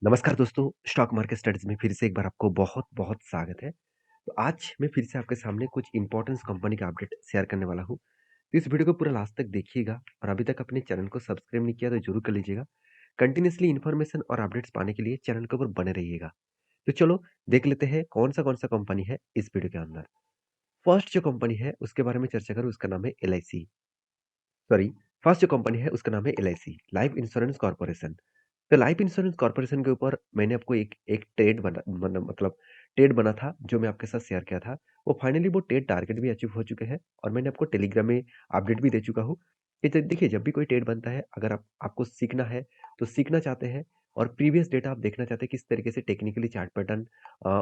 नमस्कार दोस्तों, stock market studies में फिर से एक बार आपको बहुत-बहुत स्वागत है। तो आज मैं फिर से आपके सामने कुछ इम्पोर्टेंस कंपनी का अपडेट शेयर करने वाला हूँ। तो इस वीडियो को पूरा लास्ट तक देखिएगा और अभी तक अपने चैनल को सब्सक्राइब नहीं किया तो ज़रूर कर लीजिएगा। कंटिन्यूअसली इन्फॉर्मेशन और अपडेट्स पाने के लिए चैनल के ऊपर बने रहिएगा। तो चलो देख लेते हैं कौन-सा कंपनी है इस वीडियो के अंदर। फर्स्ट जो कंपनी है उसके बारे में चर्चा करूँ उसका नाम है एलआईसी। सॉरी, फर्स्ट जो कंपनी है उसका नाम है एलआईसी, लाइफ इंश्योरेंस कॉर्पोरेशन। तो लाइफ इंश्योरेंस कॉर्पोरेशन के ऊपर मैंने आपको एक एक ट्रेड ट्रेड बना था जो मैं आपके साथ शेयर किया था। वो फाइनली वो ट्रेड टारगेट भी अचीव हो चुके हैं और मैंने आपको टेलीग्राम में अपडेट भी दे चुका हूँ कि देखिए जब भी कोई ट्रेड बनता है अगर आपको सीखना है तो सीखना चाहते हैं और प्रीवियस डेटा आप देखना चाहते हैं किस तरीके से टेक्निकली चार्ट पैटर्न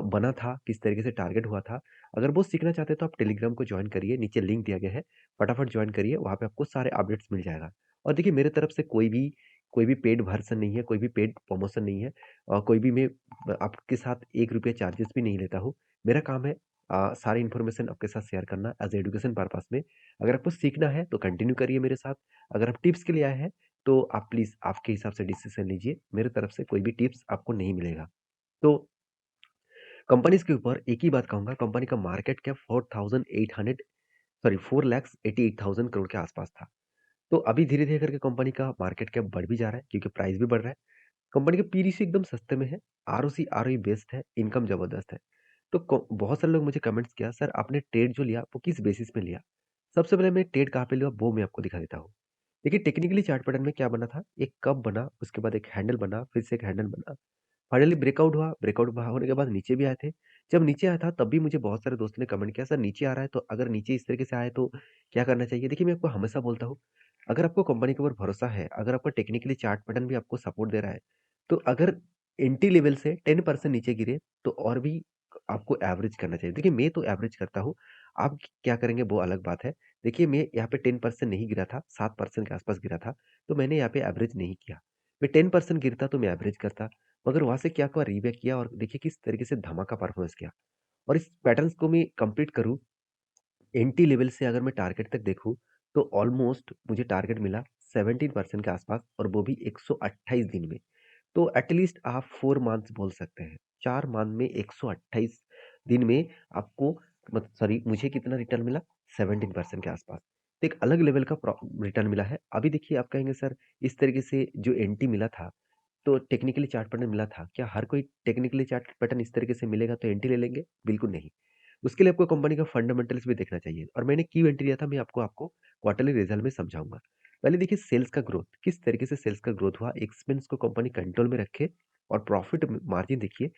बना था, किस तरीके से टारगेट हुआ था। अगर वो सीखना चाहते हैं तो आप टेलीग्राम को ज्वाइन करिए, नीचे लिंक दिया गया है, फटाफट ज्वाइन करिए, वहाँ पे आपको सारे अपडेट्स मिल जाएगा। और देखिए मेरे तरफ से कोई भी पेड वर्ज़न नहीं है, कोई भी पेड प्रमोशन नहीं है। कोई भी मैं आपके साथ ₹1 चार्जेस भी नहीं लेता हूँ। मेरा काम है सारी इन्फॉर्मेशन आपके साथ शेयर करना एज़ एजुकेशन पर्पज़ में। अगर आपको सीखना है तो कंटिन्यू करिए मेरे साथ। अगर आप टिप्स के लिए आए हैं तो आप प्लीज़ आपके हिसाब से डिसीज़न लीजिए। मेरे तरफ से कोई भी टिप्स आपको नहीं मिलेगा। तो कंपनीज़ के ऊपर एक ही बात कहूँगा, कंपनी का मार्केट कैप 4,88,000 करोड़ के आसपास था। तो अभी धीरे-धीरे करके कंपनी का मार्केट कैप बढ़ भी जा रहा है क्योंकि प्राइस भी बढ़ रहा है। कंपनी का पी रेशियो एकदम सस्ते में है, आरओसी, आरओई बेस्ट है, इनकम ज़बरदस्त है। तो बहुत सारे लोग मुझे कमेंट्स किया, सर आपने ट्रेड जो लिया वो किस बेसिस पे लिया? सबसे पहले मैं ट्रेड कहाँ पे लिया वो मैं आपको दिखा देता हूँ। देखिए टेक्निकली चार्ट पैटर्न में क्या बना था, एक कप बना, उसके बाद एक हैंडल बना, फिर से एक हैंडल बना। फाइनली ब्रेकआउट हुआ, ब्रेकआउट होने के बाद नीचे भी आए थे। जब नीचे आया था तब भी मुझे बहुत सारे दोस्तों ने कमेंट किया, सर नीचे आ रहा है तो अगर नीचे इस तरीके से आए तो क्या करना चाहिए? देखिए मैं आपको हमेशा बोलता हूँ, अगर आपको कंपनी के ऊपर भरोसा है, अगर आपका टेक्निकली चार्ट पैटर्न भी आपको सपोर्ट दे रहा है, तो अगर एंट्री लेवल से 10% नीचे गिरे तो और भी आपको एवरेज करना चाहिए। देखिए मैं तो एवरेज करता हूँ, आप क्या करेंगे वो अलग बात है। देखिए मैं यहाँ पे 10% नहीं गिरा था, 7% के आसपास गिरा था, तो मैंने यहाँ पे एवरेज नहीं किया। मैं 10% गिरता तो मैं एवरेज करता, मगर वहाँ से क्या हुआ, रीबैक किया और देखिए किस तरीके से धमाका परफॉर्मेंस किया। और इस पैटर्न्स को मैं कंप्लीट करूँ, एंट्री लेवल से अगर मैं टारगेट तक देखूँ, तो ऑलमोस्ट मुझे टारगेट मिला 17% के आसपास और वो भी 128 दिन में। तो एटलीस्ट आप 4 मंथ्स बोल सकते हैं। 4 मंथ में 128 दिन में आपको सॉरी मुझे कितना रिटर्न मिला? 17% के आसपास। तो एक अलग लेवल का रिटर्न मिला है। अभी देखिए आप कहेंगे सर इस तरीके से जो एंट्री मिला था, तो टेक्निकली चार्ट पैटर्न मिला था। क्या हर कोई टेक्निकली चार्ट पैटर्न इस तरीके से मिलेगा तो एंट्री ले लेंगे? बिल्कुल नहीं। उसके लिए आपको कंपनी का फंडामेंटल्स भी देखना चाहिए और मैंने क्यों एंट्री लिया था मैं आपको क्वार्टरली रिजल्ट में समझाऊँगा। पहले देखिए सेल्स का ग्रोथ, किस तरीके से सेल्स का ग्रोथ हुआ, एक्सपेंस को कंपनी कंट्रोल में रखे और प्रॉफिट मार्जिन देखिए,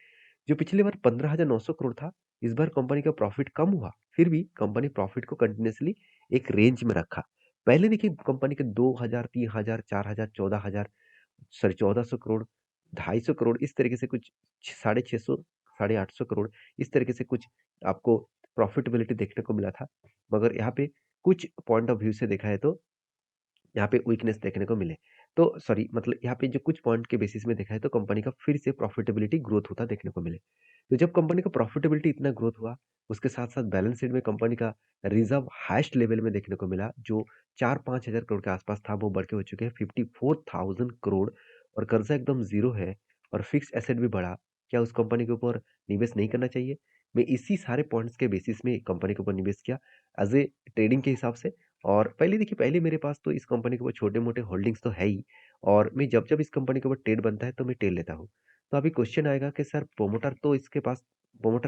जो पिछली बार 15,900 करोड़ था, इस बार कंपनी का प्रॉफिट कम हुआ, फिर भी कंपनी प्रॉफिट को कंटिन्यूअसली एक रेंज में रखा। पहले देखिए कंपनी के 2,000, 3,000, 4,000, 14,000 सॉरी 1400 करोड़, 250 करोड़ इस तरीके से कुछ 650, 850 करोड़ इस तरीके से कुछ आपको प्रॉफिटेबिलिटी देखने को मिला था। मगर यहाँ पे कुछ पॉइंट ऑफ व्यू से देखा है तो यहाँ पे वीकनेस देखने को मिले। तो सॉरी मतलब यहाँ पे जो कुछ पॉइंट के बेसिस में देखा है तो कंपनी का फिर से प्रॉफिटेबिलिटी ग्रोथ होता देखने को मिले। तो जब कंपनी का प्रॉफिटेबिलिटी इतना ग्रोथ हुआ, उसके साथ-साथ बैलेंस शीट में कंपनी का रिज़र्व हाईएस्ट लेवल में देखने को मिला, जो 4-5 हज़ार करोड़ के आसपास था, वो बढ़ के हो चुके हैं 54,000 करोड़ और कर्ज़ा एकदम ज़ीरो है और फिक्स्ड एसेट भी बढ़ा। क्या उस कंपनी के ऊपर निवेश नहीं करना चाहिए? मैं इसी सारे पॉइंट्स के बेसिस में कंपनी के ऊपर निवेश किया एज़ ए ट्रेडिंग के हिसाब से। और पहले मेरे पास तो इस कंपनी के ऊपर छोटे-मोटे होल्डिंग्स तो है ही और मैं जब-जब इस कंपनी के ऊपर ट्रेड बनता है तो मैं ट्रेड लेता हूँ। तो अभी क्वेश्चन आएगा कि सर प्रोमोटर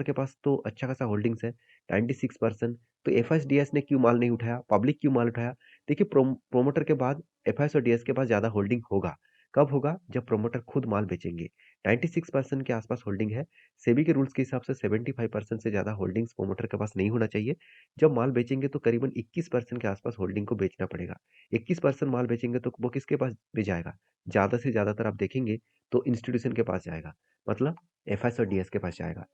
के पास तो अच्छा खासा होल्डिंग्स है, 96%। तो एफएसडीएस ने क्यों माल नहीं उठाया? पब्लिक क्यों माल उठाया? देखिए प्रोमोटर के बाद एफएस और डीएस के पास ज़्यादा होल्डिंग होगा। कब होगा? जब प्रोमोटर खुद माल बेचेंगे। 96% के आसपास होल्डिंग है। सेबी के रूल्स के हिसाब से 75% से ज़्यादा होल्डिंग्स प्रोमोटर के पास नहीं होना चाहिए। जब माल बेचेंगे तो करीबन 21% के आसपास होल्डिंग को बेचना पड़ेगा। 21% माल बेचेंगे तो वो किसके पास भी जाएगा? ज़्यादा से ज़्यादातर आप देखेंगे तो इंस्टीट्यूशन के पास जाएगा। मतलब एफएस और डीएस के पास जाएगा।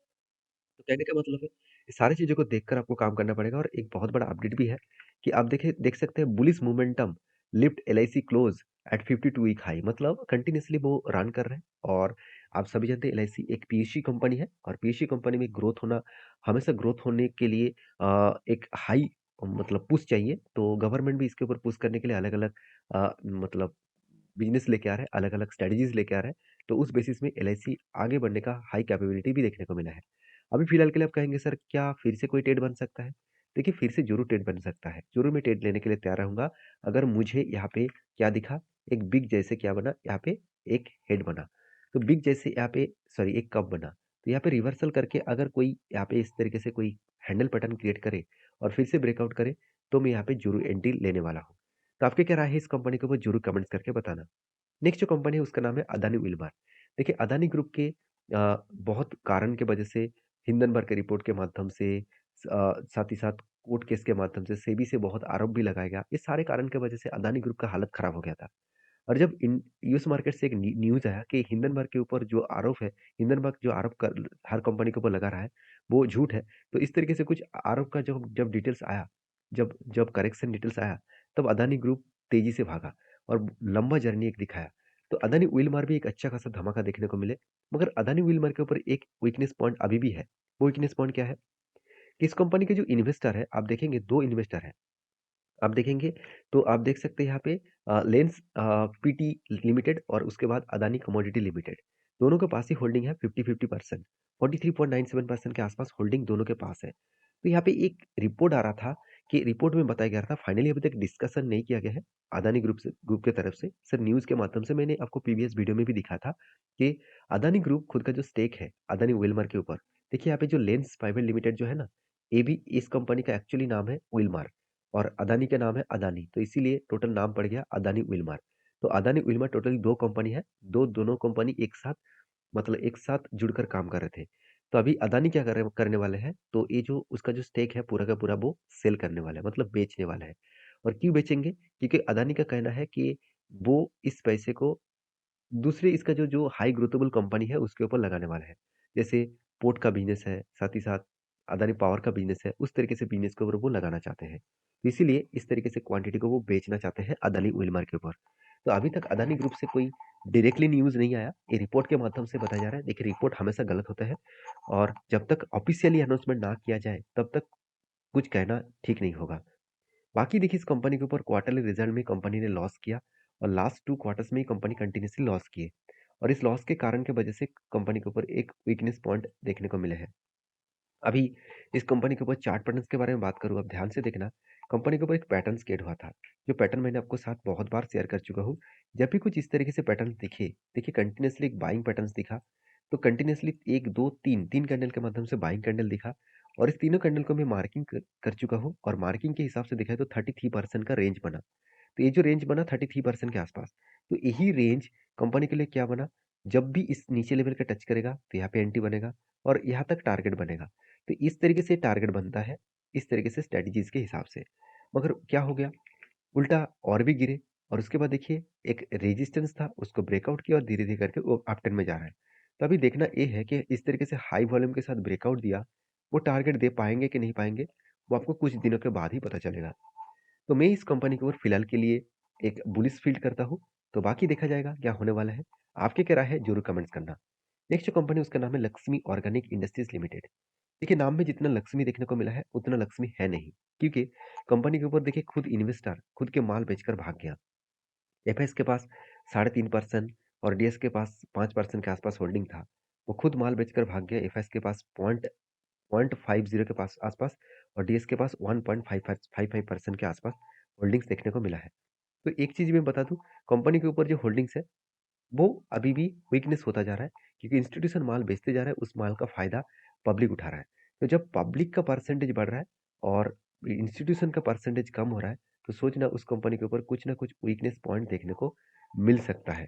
तो कहने का मतलब है, ये सारी चीज़ों को देखकर आपको काम करना पड़ेगा और एक बहुत बड़ा अपडेट भी है कि आप देख सकते हैं bullish momentum lift LIC close at 52 week high, मतलब कंटिन्यूअसली वो रन कर रहे हैं। और आप सभी जानते हैं एलआईसी एक पीएसयू कंपनी है और पीएसयू कंपनी में ग्रोथ होना, हमेशा ग्रोथ होने के लिए एक हाई मतलब पुश चाहिए। तो गवर्नमेंट भी इसके ऊपर पुश करने के लिए अलग-अलग मतलब बिज़नेस लेके आ रहा है, अलग-अलग स्ट्रैटेजीज़ लेके आ रहा है, तो उस बेसिस में एलआईसी आगे बढ़ने का हाई कैपेबिलिटी भी देखने को मिला है। अभी फिलहाल के लिए आप कहेंगे सर क्या फिर से कोई ट्रेड बन सकता है? देखिए फिर से ज़रूर ट्रेड बन सकता है, ज़रूर मैं ट्रेड लेने के लिए तैयार रहूँगा, अगर मुझे यहाँ पे क्या दिखा, एक बिग जैसे क्या बना, यहाँ पे एक हेड बना। तो बिग जैसे यहाँ पे सॉरी एक कप बना, तो यहाँ पे रिवर्सल करके अगर कोई यहाँ पे इस तरीके से कोई हैंडल पैटर्न क्रिएट करे और फिर से ब्रेकआउट करे, तो मैं यहाँ पे ज़रूर एंट्री लेने वाला हूँ। तो आपकी क्या राय है इस कंपनी के ऊपर ज़रूर कमेंट्स करके बताना। नेक्स्ट जो कंपनी है उसका नाम है अदानी विल्मर। देखिए अदानी ग्रुप के बहुत कारण के वजह से हिंडनबर्ग के रिपोर्ट के माध्यम से साथ ही साथ कोर्ट केस के माध्यम से सेबी से बहुत आरोप भी लगाया गया। इस सारे कारण की वजह से अदानी ग्रुप का हालत खराब हो गया था। और जब इन यूएस मार्केट से एक न्यूज़ आया कि हिंडनबर्ग के ऊपर जो आरोप है, हिंडनबर्ग जो आरोप कर हर कंपनी के ऊपर लगा रहा है, वो झूठ है। तो इस तरीके से कुछ आरोप का जब जब डिटेल्स आया, जब जब करेक्शन डिटेल्स आया, तब अदानी ग्रुप तेजी से भागा और लंबा जर्नी एक दिखाया। तो अदानी विल्मर भी एक अच्छा खासा धमाका देखने को मिले, मगर अदानी विल्मर के ऊपर एक वीकनेस पॉइंट अभी भी है। वो वीकनेस पॉइंट क्या है? कि इस कंपनी के जो इन्वेस्टर है, आप देखेंगे 2 इन्वेस्टर हैं। आप देखेंगे तो आप देख सकते हैं यहाँ पे लेंस पीटी लिमिटेड और उसके बाद अदानी कमोडिटी लिमिटेड, दोनों के पास ही होल्डिंग है 50-50%, 43.97% के आसपास होल्डिंग दोनों के पास है। तो यहाँ पे एक रिपोर्ट आ रहा था कि रिपोर्ट में बताया गया था, फाइनली अभी तक डिस्कशन नहीं किया गया है अदानी ग्रुप के तरफ से, सिर्फ न्यूज़ के माध्यम से। मैंने आपको प्रीवियस वीडियो में भी दिखा था कि अदानी ग्रुप खुद का जो स्टेक है अदानी विल्मर के ऊपर, देखिए यहाँ पे जो लेंस प्राइवेट लिमिटेड जो है ना, ये भी इस कंपनी का एक्चुअली नाम है विल्मर और अदानी का नाम है अदानी, तो इसीलिए टोटल नाम पड़ गया अदानी विल्मर। तो अदानी विल्मर टोटली 2 कंपनी है, दोनों कंपनी एक साथ मतलब एक साथ जुड़कर काम कर रहे थे। तो अभी अदानी क्या करने वाले हैं, तो ये जो उसका जो स्टेक है पूरा का पूरा वो सेल करने वाला है, मतलब बेचने वाला है। और क्यों बेचेंगे? क्योंकि अदानी का कहना है कि वो इस पैसे को दूसरे इसका जो जो हाई ग्रोथेबल कंपनी है उसके ऊपर लगाने वाला है। जैसे पोर्ट का बिज़नेस है, साथ ही साथ अदानी पावर का बिज़नेस है, उस तरीके से बिज़नेस के ऊपर वो लगाना चाहते हैं। तो इसीलिए इस तरीके से क्वांटिटी को वो बेचना चाहते हैं अदानी विल्मर के ऊपर। तो अभी तक अदानी ग्रुप से कोई डायरेक्टली न्यूज़ नहीं आया, ये रिपोर्ट के माध्यम से बताया जा रहा है। देखिए रिपोर्ट हमेशा गलत होता है और जब तक ऑफ़िशियली अनाउंसमेंट ना किया जाए, तब तक कुछ कहना ठीक नहीं होगा। बाकी देखिए इस कंपनी के ऊपर क्वार्टरली रिजल्ट में कंपनी ने लॉस किया और लास्ट 2 क्वार्टर्स में ही कंपनी कंटिन्यूअसली लॉस किए और इस लॉस के कारण की वजह से कंपनी के ऊपर एक वीकनेस पॉइंट देखने को मिले हैं। अभी इस कंपनी के ऊपर चार्ट पैटर्न्स के बारे में बात करूँ, आप ध्यान से देखना, कंपनी के ऊपर एक पैटर्न क्रिएट हुआ था, जो पैटर्न मैंने आपको साथ बहुत बार शेयर कर चुका हूँ। जब भी कुछ इस तरीके से पैटर्न दिखे, देखिए कंटिन्यूअसली एक बाइंग पैटर्न्स दिखा, तो कंटिन्यूअसली 1, 2, 3 कैंडल के माध्यम से बाइंग कैंडल दिखा और इस तीनों कैंडल को मैं मार्किंग कर चुका हूँ और मार्किंग के हिसाब से देखा है तो 33% का रेंज बना। तो ये जो रेंज बना 33% के आसपास, तो यही रेंज कंपनी के लिए क्या बना, जब भी इस नीचे लेवल का टच करेगा तो यहाँ पे एंट्री बनेगा और यहाँ तक टारगेट बनेगा। तो इस तरीके से टारगेट बनता है, इस तरीके से स्ट्रेटजीज के हिसाब से। मगर क्या हो गया, उल्टा और भी गिरे और उसके बाद देखिए एक रेजिस्टेंस था, उसको ब्रेकआउट किया और धीरे धीरे करके वो अपट्रेंड में जा रहा है। तो अभी देखना ये है कि इस तरीके से हाई वॉल्यूम के साथ ब्रेकआउट दिया, वो टारगेट दे पाएंगे कि नहीं पाएंगे, वो आपको कुछ दिनों के बाद ही पता चलेगा। तो मैं इस कंपनी के ऊपर फिलहाल के लिए एक बुलिश फील्ड करता हूँ, तो बाकी देखा जाएगा क्या होने वाला है। आपकी क्या राय है जरूर कमेंट्स करना। नेक्स्ट जो कंपनी उसका नाम है लक्ष्मी ऑर्गेनिक इंडस्ट्रीज लिमिटेड। देखिए नाम में जितना लक्ष्मी देखने को मिला है उतना लक्ष्मी है नहीं, क्योंकि कंपनी के ऊपर देखिए खुद इन्वेस्टर खुद के माल बेचकर भाग गया। एफएस के पास 3.5% और डीएस के पास 5% के आसपास होल्डिंग था, वो खुद माल बेचकर भाग गया। एफएस के पास पॉइंट 50 के पास आसपास और डीएस के पास 1.55% के आसपास होल्डिंग्स देखने को मिला है। तो एक चीज मैं बता दूं, कंपनी के ऊपर जो होल्डिंग्स है वो अभी भी वीकनेस होता जा रहा है, क्योंकि इंस्टीट्यूशन माल बेचते जा रहा है, उस माल का फायदा पब्लिक उठा रहा है। तो जब पब्लिक का परसेंटेज बढ़ रहा है और इंस्टीट्यूशन का परसेंटेज कम हो रहा है, तो सोचना उस कंपनी के ऊपर कुछ ना कुछ वीकनेस पॉइंट देखने को मिल सकता है।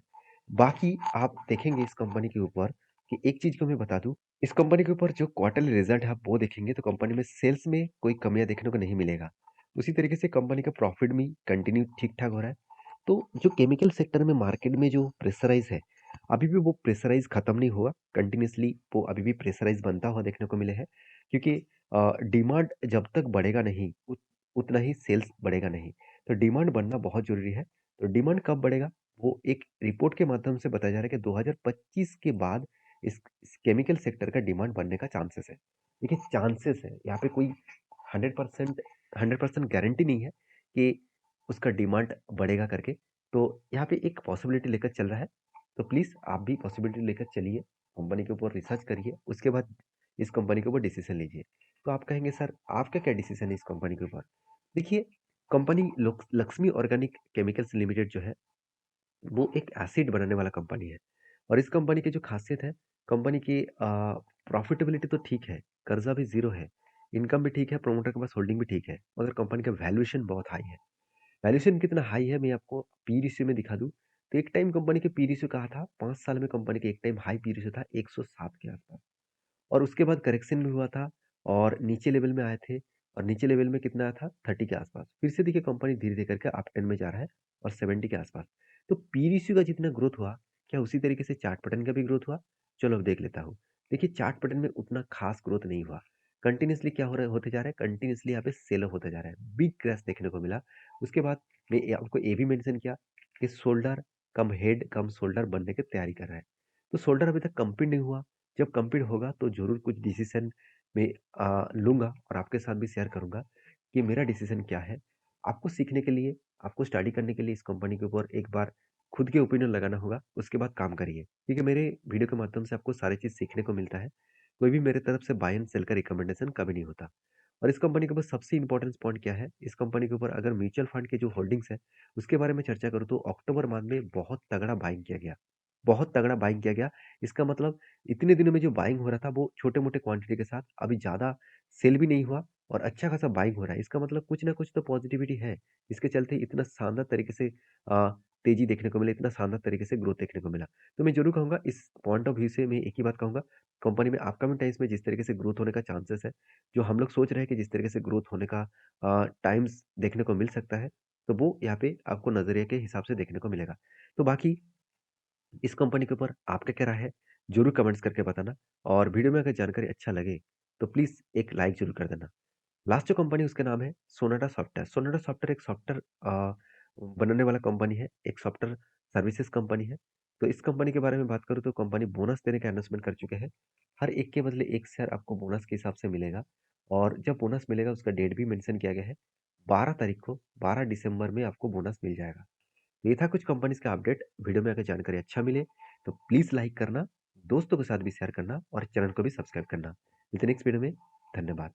बाकी आप देखेंगे इस कंपनी के ऊपर कि एक चीज को मैं बता दूं, इस कंपनी के ऊपर जो क्वार्टरली रिजल्ट है आप वो देखेंगे तो कंपनी में सेल्स में कोई कमियां देखने को नहीं मिलेगा। उसी तरीके से कंपनी का प्रॉफिट भी कंटिन्यू ठीक ठाक हो रहा है। तो जो केमिकल सेक्टर में मार्केट में जो प्रेशराइज है, अभी भी वो प्रेशराइज खत्म नहीं हुआ, कंटिन्यूअसली वो अभी भी प्रेशराइज बनता हुआ देखने को मिले हैं। क्योंकि डिमांड जब तक बढ़ेगा नहीं उतना ही सेल्स बढ़ेगा नहीं। तो डिमांड बढ़ना बहुत जरूरी है। तो डिमांड कब बढ़ेगा, वो एक रिपोर्ट के माध्यम से बताया जा रहा है कि 2025 के बाद इस केमिकल सेक्टर का डिमांड बढ़ने का चांसेस है। देखिए चांसेस है, यहाँ पे कोई 100% 100% गारंटी नहीं है कि उसका डिमांड बढ़ेगा करके। तो यहाँ पे एक पॉसिबिलिटी लेकर चल रहा है, तो प्लीज़ आप भी पॉसिबिलिटी लेकर चलिए, कंपनी के ऊपर रिसर्च करिए, उसके बाद इस कंपनी के ऊपर डिसीज़न लीजिए। तो आप कहेंगे सर आपका क्या डिसीज़न है इस कंपनी के ऊपर? देखिए, company Lakshmi organic chemicals limited जो है, वो एक एसिड बनाने वाला कंपनी है और इस कंपनी की जो खासियत है, कंपनी की प्रॉफिटेबिलिटी तो ठीक है, कर्जा भी ज़ीरो है, इनकम भी ठीक है, प्रमोटर के पास होल्डिंग भी ठीक है, मगर कंपनी का वैल्यूएशन बहुत हाई है। वैल्यूएशन कितना हाई है मैं आपको पी रेशियो में दिखा दूँ, तो एक टाइम कंपनी के पी रेशियो कहा था 5 साल में कंपनी का एक टाइम हाई पी रेशियो था 107 के आसपास और उसके बाद करेक्शन भी हुआ था और नीचे लेवल में आए थे और नीचे लेवल में कितना आया था 30 के आसपास। फिर से देखिए कंपनी धीरे-धीरे करके अप ट्रेंड में जा रहा है और 70 के आसपास। तो पी रेशियो का जितना ग्रोथ हुआ, क्या उसी तरीके से चार्ट पैटर्न का भी ग्रोथ हुआ? चलो अब देख लेता हूँ। देखिए चार्ट पैटर्न में उतना खास ग्रोथ नहीं हुआ। कंटीन्यूअसली क्या हो रहा है होते जा रहा है, कंटीन्यूअसली यहाँ पे सेल ऑफ होता जा रहा है। बिग क्रैश देखने को मिला। उसके बाद मैं आपको ये भी मेंशन किया कि शोल्डर कम हेड कम शोल्डर बनने की तैयारी कर रहा है। तो शोल्डर अभी तक कंप्लीट नहीं हुआ। जब कंप्लीट होगा तो ज़रूर कुछ डिसीज़न मैं लूँगा और आपके साथ भी शेयर करूँगा कि मेरा डिसीज़न क्या है। आपको सीखने के लिए, आपको स्टडी करने के लिए इस कंपनी के ऊपर एक बार खुद के ओपिनियन लगाना होगा, उसके बाद काम करिए। क्योंकि मेरे वीडियो के माध्यम से आपको सारी चीज़ सीखने को मिलता है। कोई भी मेरे तरफ से बाय एंड सेल का रिकमेंडेशन कभी नहीं होता। और इस कंपनी के ऊपर सबसे इम्पोर्टेंट पॉइंट क्या है, इस कंपनी के ऊपर अगर म्यूचुअल फंड के जो होल्डिंग्स है, उसके बारे में चर्चा करूँ तो अक्टूबर मंथ में बहुत तगड़ा बाइंग किया गया। बहुत तगड़ा बाइंग किया गया। इसका मतलब इतने दिनों में जो बाइंग हो रहा था वो छोटे-मोटे क्वांटिटी के साथ अभी ज़्यादा सेल भी नहीं हुआ और अच्छा खासा बाइंग हो रहा है। इसका मतलब कुछ ना कुछ तो पॉजिटिविटी है। इसके चलते इतना शानदार तरीके से तेज़ी देखने को मिला, इतना शानदार तरीके से ग्रोथ देखने को मिला। तो मैं ज़रूर कहूँगा इस पॉइंट ऑफ व्यू से मैं एक ही बात कहूँगा, कंपनी में अपकमिंग टाइम्स में जिस तरीके से ग्रोथ होने का चांसेस है, जो हम लोग सोच रहे हैं कि जिस तरीके से ग्रोथ होने का टाइम्स देखने को मिल सकता है, तो वो यहाँ पे आपको नज़रिए के हिसाब से देखने को मिलेगा। तो बाकी इस कंपनी के ऊपर आपका क्या राय है? ज़रूर कमेंट्स करके बताना और वीडियो में अगर जानकारी अच्छा लगे, तो प्लीज़ एक लाइक ज़रूर कर देना। लास्ट जो कंपनी है उसका नाम है सोनाटा सॉफ्टवेयर। सोनाटा सॉफ्टवेयर एक सॉफ्टवेयर बनाने वाला कंपनी है, एक सॉफ्टवेयर सर्विसेज़ कंपनी है। तो इस कंपनी के बारे में बात करूँ तो कंपनी बोनस देने का अनाउंसमेंट कर चुके हैं। हर एक के बदले 1 शेयर आपको बोनस के हिसाब से मिलेगा और जब बोनस मिलेगा उसका डेट भी मेंशन किया गया है। 12 तारीख को 12 दिसंबर में आपको बोनस मिल जाएगा। ये था कुछ कंपनीज़ का अपडेट। वीडियो में अगर जानकारी अच्छा मिले तो प्लीज़ लाइक करना, दोस्तों के साथ भी शेयर करना और चैनल को भी सब्सक्राइब करना। मिलते हैं नेक्स्ट वीडियो में। धन्यवाद।